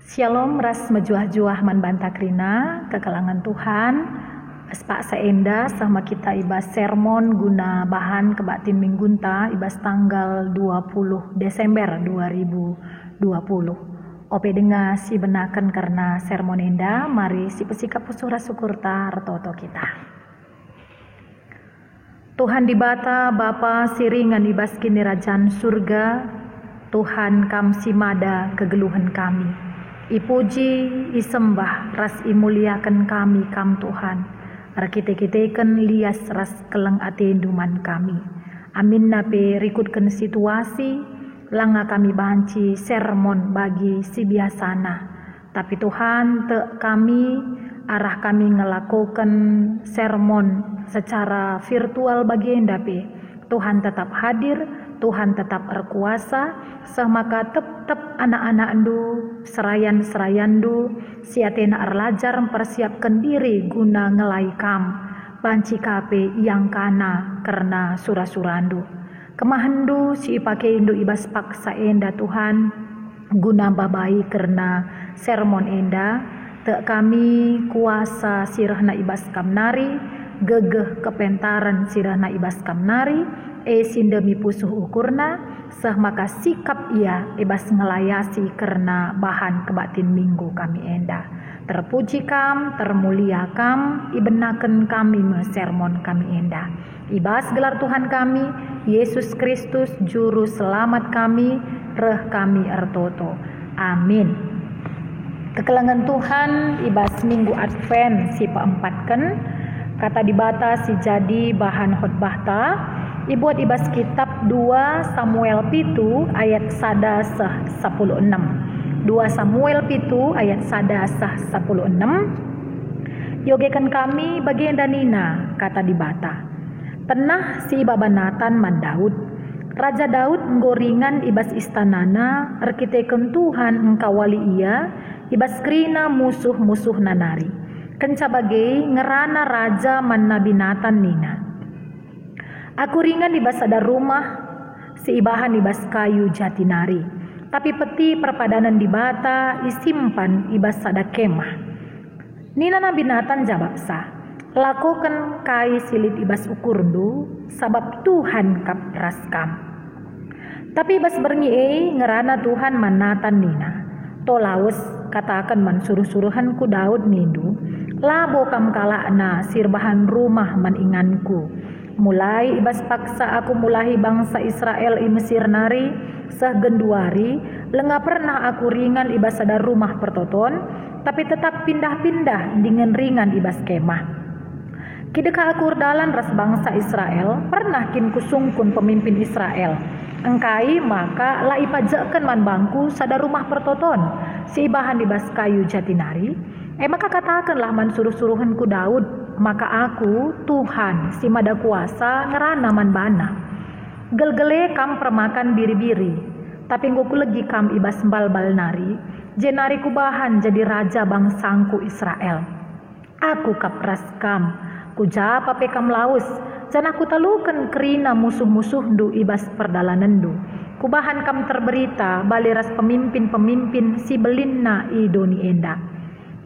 Shalom ras mejuah-juah man bantakrina kekalangan Tuhan. Aspak saenda sama kita ibas sermon guna bahan kebatin minggunta ibas tanggal 20 Desember 2020. Ope dengar si benakan karena sermon enda, mari si pesikap pusura syukurta retoto kita. Tuhan dibata Bapa siringan ibas kini rajan surga, Tuhan kam simada kegeluhan kami. Ipuji, isembah, ras imuliakan kami kam Tuhan. Rakite-kiteken lias ras keleng atenduman kami. Amin nape rikutkan situasi, langa kami banci sermon bagi si biasana. Tapi Tuhan te kami, arah kami ngelakukan sermon secara virtual bagi endape. Tuhan tetap hadir, Tuhan tetap berkuasa, semaka tetap anak-anak ndu, serayan ndu, siatena arlajar mempersiapkan diri guna ngelai kam, banci kape yang kana karena surah-surandu. Kemahandu si ipake indu ibas paksa enda Tuhan, guna babai karena sermon enda, te kami kuasa sirahna ibas kamnari, gegeh kepentaran sirahna ibas kamnari, sindemi pusuh ukurna, sah maka sikap ia ibas ngelayasi karena bahan kebatin minggu kami enda. Terpuji kam, termulia kam, ibenaken kami sermon kami enda. Ibas gelar Tuhan kami, Yesus Kristus juru selamat kami, reh kami ertoto. Amin. Kekelangan Tuhan ibas minggu Advent si paempatken, kata dibata si jadi bahan khotbahta. Ibuat ibas kitab 2 Samuel pitu ayat sada sah 16. 2 Samuel pitu ayat sada sah 16. Yogekan kami bagian danina, kata dibata. Tenah si babanatan man Daud. Raja Daud nggoringan ibas istanana, arkiteken Tuhan engkawali ia, ibas krina musuh-musuh nanari. Kenca bagai ngerana raja man nabinatan nina. Aku ringan ibas ada rumah, seibahan ibas kayu jatinari. Tapi peti perpadanan di bata, isimpan ibas ada kemah. Nina na binatan jabaksa, lakukan kai silit ibas ukurndu, sabab Tuhan kap raskam. Tapi ibas berngi ngerana Tuhan manatan nina. Tolaus katakan man suruh-suruhan ku Daud nindu, labo kam kalakna sirbahan rumah man inganku. Mulai ibas paksa aku mulahi bangsa Israel i Mesir nari, sah genduari, lenga pernah aku ringan ibas ada rumah pertoton, tapi tetap pindah-pindah dengan ringan ibas kemah. Kideka aku dalan ras bangsa Israel, pernah kin kusungkun pemimpin Israel. Engkai maka la ipajakan man bangku sada rumah pertoton, si ibahan ibas kayu jatinari. Maka katakanlah man suruh-suruhanku Daud, maka aku Tuhan si mada kuasa ngerana man bana. Gelgele kam permakan biri-biri, tapi nguku legi kam ibas bal-bal nari, jenari kubahan jadi raja bangsangku Israel. Aku kapras kam, kujapa pekam laus, jan aku talukan kerina musuh-musuh ndu ibas perdalanan ndu. Kubahan kam terberita baliras pemimpin-pemimpin si belinna idoni enda.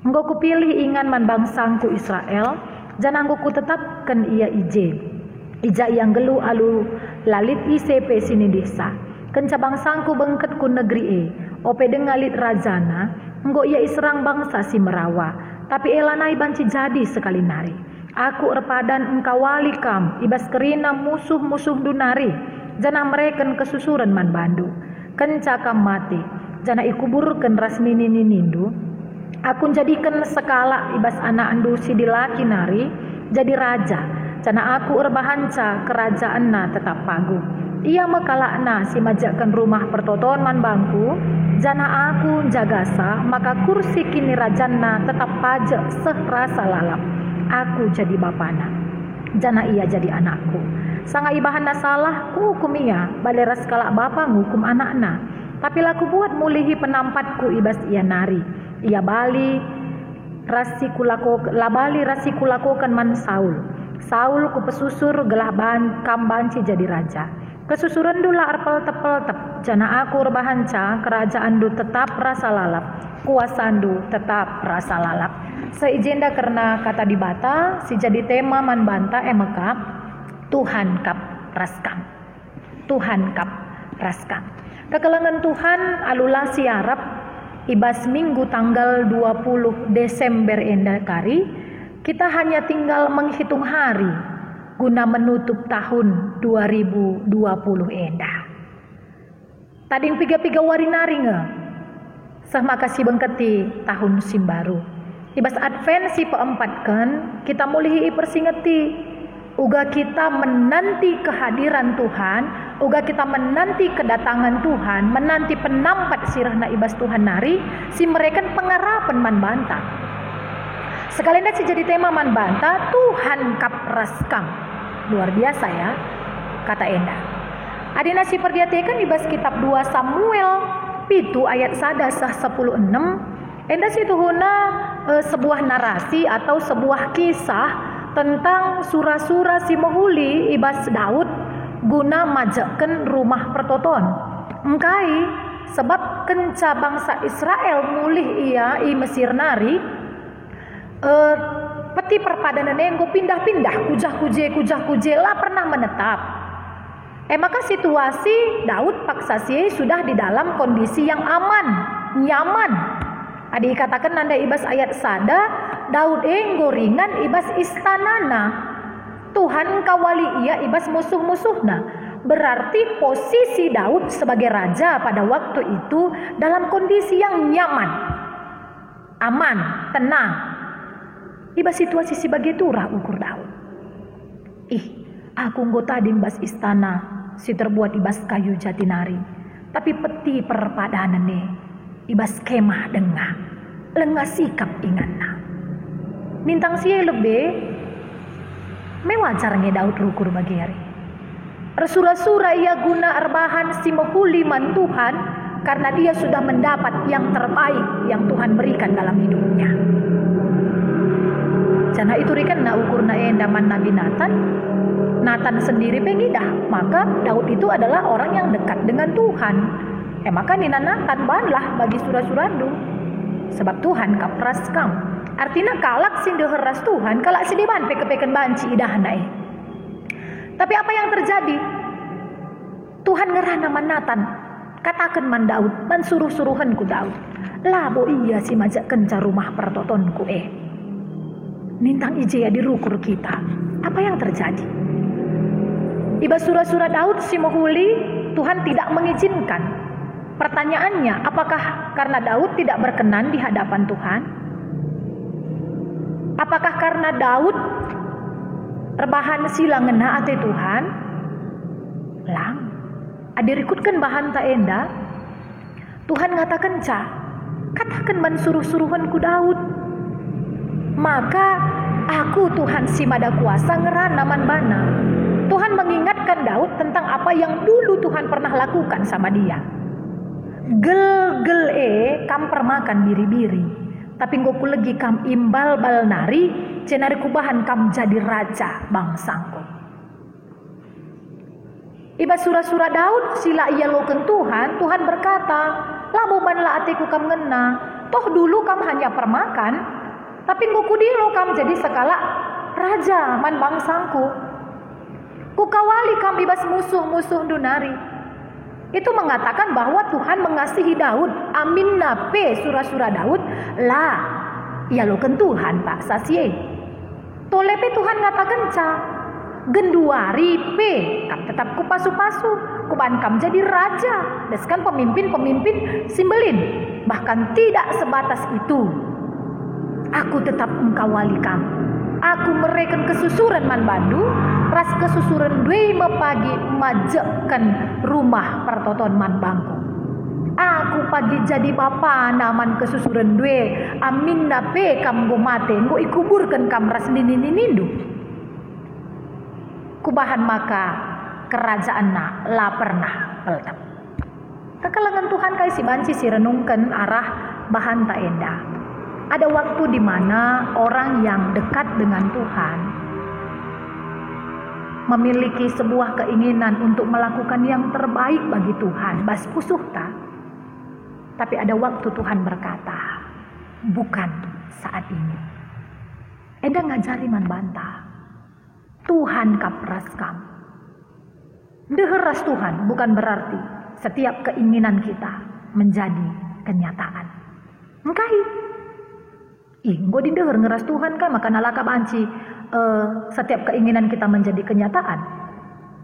Engkau kupilih ingan man bangsangku Israel, jangan ku tetapkan ia ija yang gelu alu lalit ICP sini desa. Kenca bangsangku bengket ku negeri ope dengalit rajana, engkau ia iserang bangsa si merawa, tapi elanai banci jadi sekali nari. Aku erpadan engkau wali kam, ibas kerina musuh-musuh dunari, jana mereken kesusuran man bandu. Kenca kam mati, jana ikuburkan ras nini-nindu. Aku jadikan sekala ibas anak andu si dilaki nari jadi raja. Cana aku erbahanca kerajaan na tetap pagu. Ia mekalakna si majakan rumah pertoton man bangku. Jana aku jagasa maka kursi kini rajanna tetap pajak serasa lalap. Aku jadi bapana. Jana ia jadi anakku. Sanga ibahan na salah ku hukum ia. Baleras kalak bapa ngukum anakna. Tapi laku buat mulihi penampatku ibas ia nari. Ia bali rasikulakokan man Saul. Saul ku pesusur gelah kam banci jadi raja. Kesusuran du la arpel tepel tep, jana aku rebahanca, kerajaan du tetap rasa lalap, kuasaan du tetap rasa lalap. Seijenda karena kata dibata, si jadi tema man banta emeka, Tuhan kap raskam. Tuhan kap raskam. Kekelengan Tuhan alula siarap, ibas minggu tanggal 20 Desember enda kari, kita hanya tinggal menghitung hari guna menutup tahun 2020 enda. Tading piga-piga warinari nge. Sah makasih bengketi tahun simbaru. Ibas Advent si peempatkan kita mulihi persingeti. Uga kita menanti kehadiran Tuhan, uga kita menanti kedatangan Tuhan, menanti penampat sirahna ibas Tuhan nari, si mereka pengarapan man banta. Sekalian si jadi tema man banta, Tuhan kap raskam. Luar biasa ya, kata Enda. Adina si perdiatekan ibas kitab 2 Samuel, pitu ayat 1:16. Enda si tuhuna sebuah narasi atau sebuah kisah tentang sura-sura si mahuli ibas Daud guna majaken rumah pertoton. Engkai sebab kenca bangsa Israel mulih ia i Mesir nari, peti perpadanan enggo pindah-pindah kujah-kuje lah pernah menetap. Maka situasi Daud paksasi sudah di dalam kondisi yang aman, nyaman. Adi katakan nanda ibas ayat sada, Daud enggo ringan ibas istanana. Tuhan kawali ia ibas musuh-musuhna. Berarti posisi Daud sebagai raja pada waktu itu dalam kondisi yang nyaman, aman, tenang. Ibas situasi sebagai turah ukur Daud. Aku nggo tadi ibas istana si terbuat ibas kayu jatinari, tapi peti perpadanan ibas kemah dengah, lengah sikap inganna. Nintang siya lebih mewajarnya Daud rukur bagiari. Resura-sura ia guna arbahan si mahuli man Tuhan, karena dia sudah mendapat yang terbaik yang Tuhan berikan dalam hidupnya. Jana itu rikan na ukur na endaman Nabi Nathan sendiri pengidah, maka Daud itu adalah orang yang dekat dengan Tuhan. Maka nina Nathan banlah bagi sura-surandu, sebab Tuhan kapraskam. Artinya kalak sinde heras Tuhan, kalak sidiban peke-peken banci idah nae. Tapi apa yang terjadi? Tuhan ngerah nama Nathan, katakan man Daud, man suruh-suruhan ku Daud, labo iya si majak kenca rumah pertotonku nintang ije ya dirukur kita. Apa yang terjadi? Iba surah-surah Daud si mahuli, Tuhan tidak mengizinkan. Pertanyaannya, apakah karena Daud tidak berkenan di hadapan Tuhan? Apakah karena Daud rebahan sila ngena ate Tuhan? Lang, adirikutkan bahan ta enda. Tuhan ngatakan katakan man suruh-suruhan ku Daud. Maka aku Tuhan si mada kuasa ngerana man bana. Tuhan mengingatkan Daud tentang apa yang dulu Tuhan pernah lakukan sama dia. Gel kam permakan biri-biri, tapi ngoku lagi kam imbal bal nari, cenari kubahan kam jadi raja bangsangku. Iba surah-surah Daud sila ia loken Tuhan berkata, labo banla atiku kam ngena, toh dulu kam hanya permakan, tapi ngoku dilo kam jadi sekala raja man bangsangku. Ku kawali kam ibas musuh-musuh dunari. Itu mengatakan bahwa Tuhan mengasihi Daud. Amin nape surah-surah Daud lah. Ya loken Tuhan pak sasye. Tolepe Tuhan ngatakan genduari pe kam tetap ku pasu-pasu. Kuban kam jadi raja. Deskan pemimpin-pemimpin simbelin. Bahkan tidak sebatas itu. Aku tetap engkawali kam. Aku mereken kesusuran man bandu, ras kesusuran dwe mepagi majekan rumah pertoton man bangku. Aku pagi jadi bapa naman kesusuran dwe, amin nape kam go mate, go ikuburkan kam ras ninindu. Kubahan maka kerajaan na la pernah peltap. Kekalangan Tuhan kai si banci si renungkan arah bahan ta enda. Ada waktu di mana orang yang dekat dengan Tuhan memiliki sebuah keinginan untuk melakukan yang terbaik bagi Tuhan, bas pusuh ta. Tapi ada waktu Tuhan berkata, bukan saat ini. Enda ngajari man bantah. Tuhan kapras kam. Deheras Tuhan bukan berarti setiap keinginan kita menjadi kenyataan. Engkai. Gue dideher ngeras Tuhan kan, maka nalaka banci setiap keinginan kita menjadi kenyataan.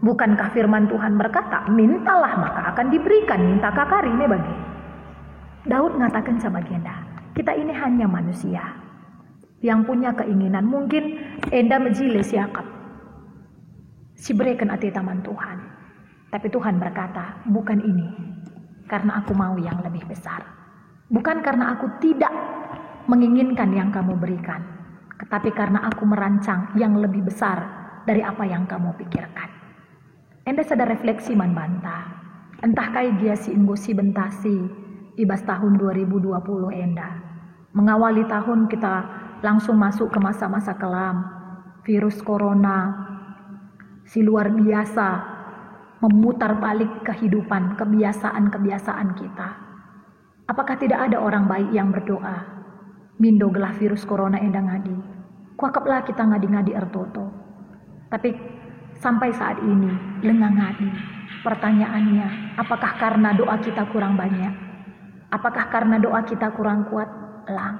Bukankah firman Tuhan berkata, mintalah maka akan diberikan, minta kakari me bagi. Daud ngatakan sama Enda, kita ini hanya manusia yang punya keinginan. Mungkin Enda menjile siakap si berikan ati taman Tuhan, tapi Tuhan berkata, bukan ini, karena aku mau yang lebih besar. Bukan karena aku tidak menginginkan yang kamu berikan, tetapi karena aku merancang yang lebih besar dari apa yang kamu pikirkan. Enda sadar refleksi man bantah. Entah kai dia si inggosi bentasi ibas tahun 2020 Enda. Mengawali tahun kita langsung masuk ke masa-masa kelam. Virus corona si luar biasa memutar balik kehidupan, kebiasaan-kebiasaan kita. Apakah tidak ada orang baik yang berdoa? Mindo gelah virus corona Enda ngadi. Kuakaplah kita ngadi-ngadi ertoto. Tapi sampai saat ini lengang ngadi. Pertanyaannya, apakah karena doa kita kurang banyak? Apakah karena doa kita kurang kuat? Lang.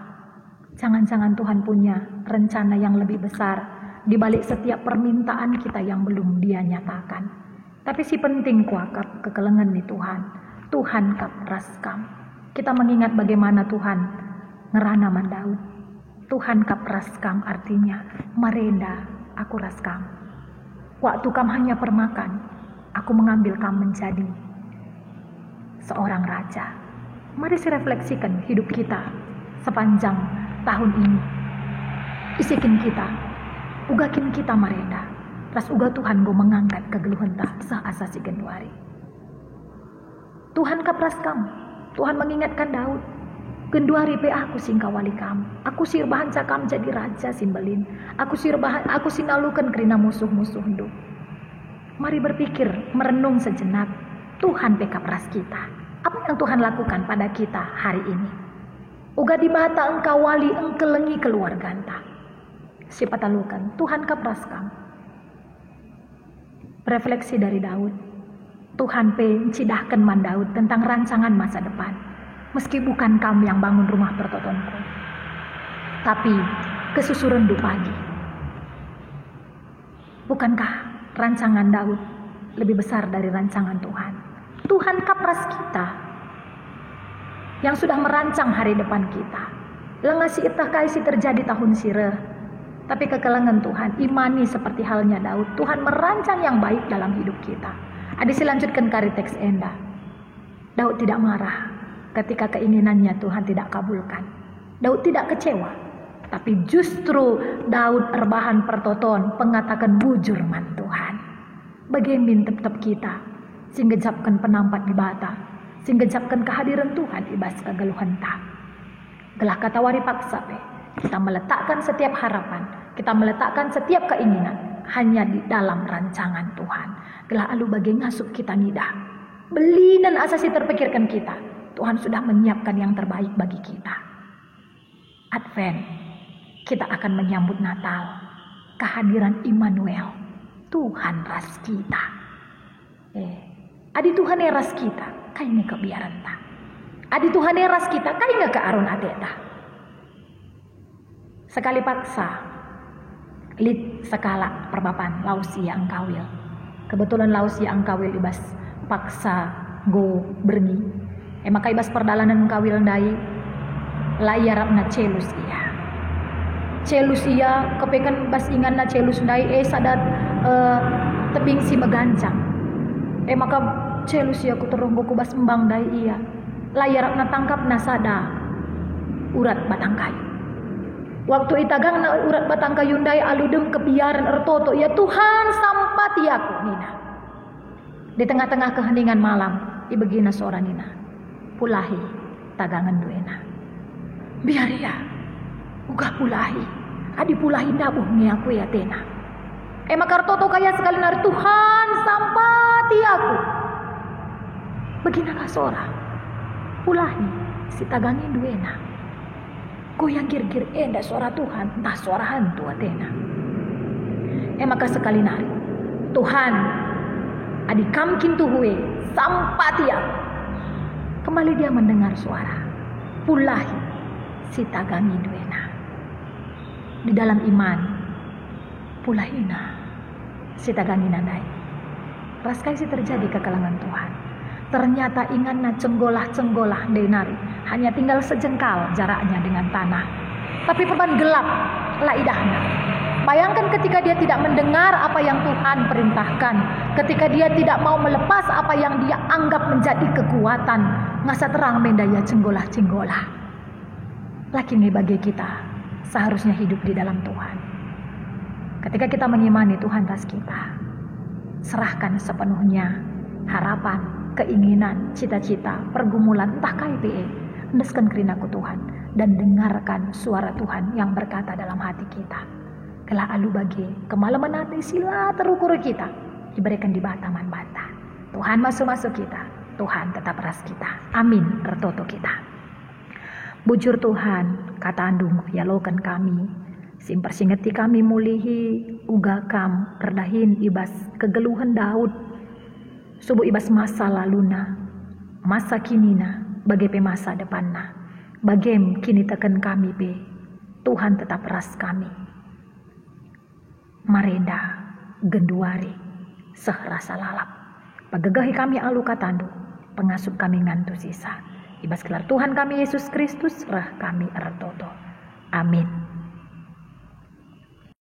Jangan-jangan Tuhan punya rencana yang lebih besar di balik setiap permintaan kita yang belum Dia nyatakan. Tapi si penting kuakap kekelengan nih Tuhan. Tuhan kap raskam. Kita mengingat bagaimana Tuhan ngerana man Daud. Tuhan kap raskam artinya marenda aku raskam. Waktu kam hanya permakan, aku mengambil kam menjadi seorang raja. Mari refleksikan hidup kita sepanjang tahun ini. Isikin kita, ugakin kita marenda. Ras uga Tuhan go mengangkat kegeluhan ta seasa si genduari. Tuhan kap raskam. Tuhan mengingatkan Daud. Genduari pe aku singkawali kam. Aku sir bahan cakam jadi raja simbelin. Aku sinalukan kerina musuh-musuh nduk. Mari berpikir, merenung sejenak. Tuhan pe kapras kita. Apa yang Tuhan lakukan pada kita hari ini? Uga dibata engkau wali engkelengi keluarga enta. Siapa talukan Tuhan kapras kam. Refleksi dari Daud. Tuhan pe cidahkan man Daud tentang rancangan masa depan. Meski bukan kamu yang bangun rumah pertotonku, tapi kesusuran du pagi. Bukankah rancangan Daud lebih besar dari rancangan Tuhan? Tuhan kapras kita yang sudah merancang hari depan kita. Lengasi itah kaisi terjadi tahun sireh. Tapi kekelengan Tuhan, imani seperti halnya Daud. Tuhan merancang yang baik dalam hidup kita. Adi silanjutkan kari teks Enda. Daud tidak marah ketika keinginannya Tuhan tidak kabulkan. Daud tidak kecewa. Tapi justru Daud erbahan pertoton pengatakan bujur man Tuhan. Bagaimana tetap kita sehingga japkan penampat di bata, sehingga japkan kehadiran Tuhan ibas kegeluhan tak. Gelah kata wari paksa pe. Kita meletakkan setiap harapan, kita meletakkan setiap keinginan hanya di dalam rancangan Tuhan. Gelah alu bagi ngasup kita nidah. Beli dan asasi terpikirkan kita. Tuhan sudah menyiapkan yang terbaik bagi kita. Advent, kita akan menyambut Natal, kehadiran Immanuel, Tuhan ras kita. Adi Tuhan ras kita, kayaknya kebiaran ta. Adi Tuhan ras kita, kayaknya ke arun adeta. Sekali paksa, lid sekala perbapan lausia angkawil. Kebetulan lausia angkawil ibas paksa go berni. Maka ibas perdalanan kawil ndai layarapna celus iya. Celus iya kepekan bas ingan na celus ndai sadat tebing si megancang. Maka celus iya kuteronggo ku bas embang ndai iya. Layarapna tangkap nasada urat batang kayu. Waktu itagang na urat batang kayu ndai aludem kebiaran ertoto ya Tuhan sampati aku nina. Di tengah-tengah keheningan malam ibegina seorang nina. Pulahi tagangan duena. Biar ya. Uga pulahi. Adi pulahi dabuh ni aku ya tena. Makar toto kaya sekali nari Tuhan sampati aku. Beginakah sora pulahi si tagangi duena. Goyang gir-gir enda suara Tuhan, entah suara hantu atena. Maka sekali nari Tuhan adikam kintu hue sampati aku. Kembali dia mendengar suara pulahi si tagangi duena. Di dalam iman pulahina si tagangi nandai. Raskai si terjadi ke kalangan Tuhan. Ternyata inganna cenggolah-cenggolah denari hanya tinggal sejengkal jaraknya dengan tanah. Tapi perban gelap lah idahnya. Bayangkan ketika dia tidak mendengar apa yang Tuhan perintahkan, ketika dia tidak mau melepas apa yang dia anggap menjadi kekuatan, ngasa terang mendaya cenggolah-cenggolah. Lakini bagi kita seharusnya hidup di dalam Tuhan. Ketika kita mengimani Tuhan atas kita, serahkan sepenuhnya harapan, keinginan, cita-cita, pergumulan, entah KPE, hendaskan kerinaku Tuhan dan dengarkan suara Tuhan yang berkata dalam hati kita. Kelah alu bagi kemalaman hati sila terukur kita diberikan di bataman banta. Tuhan masuk kita, Tuhan tetap ras kita. Amin. Tertoto kita. Bujur Tuhan, kata andung ya lokan kami. Simpar singeti kami mulihi uga kam redahin ibas kegeluhan Daud. Subuh ibas masa laluna, masa kinina, bagai pe masa depanna. Bagem kini teken kami pe, Tuhan tetap ras kami. Marenda, genduari, sehrasa lalap. Pagagahi kami alu katandu, pengasup kami ngantu sisa. Ibas kelar Tuhan kami Yesus Kristus, rah kami ertoto. Amin.